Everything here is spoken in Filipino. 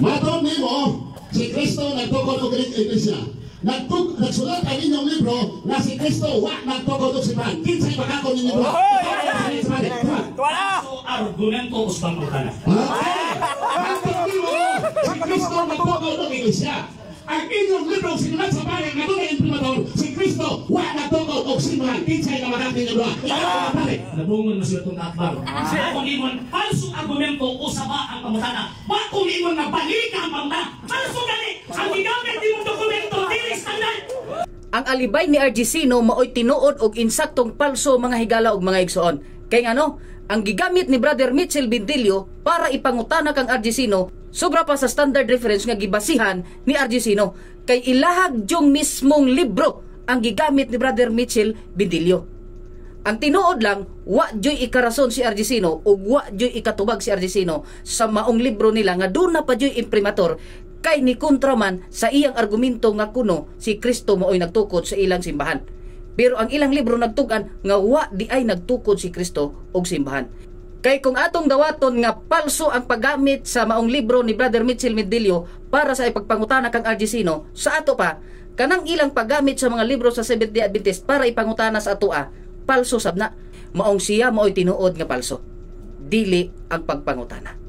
Maton nimo si Kristo nagtukod og iglesia. Nagsulat ang inyong libro na si Kristo wa nagtukod og simbahan. Kinsay pagkakon ninyo libro? So argumento usbang utana. Maton nimo si Kristo nagtukod og iglesia. Ang inyong libro sinulat sa pare nga doon imprimador si Kristo wa nagtukod og simbahan. Kinsay ka magkakon ninyo libro? Ikaw pare. Nabungon mo sila itong akbar. Bakong imon, falso argumento usaba ang pamutana. Bakong imon na balika ang pamutana. Falso gani. Ang gigamit imong dokumento dili standard. Ang alibay ni Argesino maoy tinuod og insaktong palso mga higala og mga igsoon. Kay ngano, ang gigamit ni Brother Mitchell Bindilio para ipangutana kang Argesino sobra pa sa standard reference nga gibasihan ni Argesino. Kay ilahag yung mismong libro ang gigamit ni Brother Mitchell Bindilio. Ang tinuod lang, wa joy ikarason si Argesino ug wa joy ikatubag si Argesino sa maong libro nila nga doon na pa joy imprimatur kay ni kontraman sa iyang argumento nga kuno si Kristo maoy nagtukod sa ilang simbahan. Pero ang ilang libro nagtugan nga wa di ay nagtukod si Kristo og simbahan. Kay kung atong dawaton nga palso ang paggamit sa maong libro ni Brother Mitchell Bindilio para sa ipagpangutana kang Argesino, sa ato pa kanang ilang paggamit sa mga libro sa Seventh-day Adventist para ipangutana sa atoa, palso sabna. Maong siya maoy tinuod nga palso. Dili ang pagpangutana.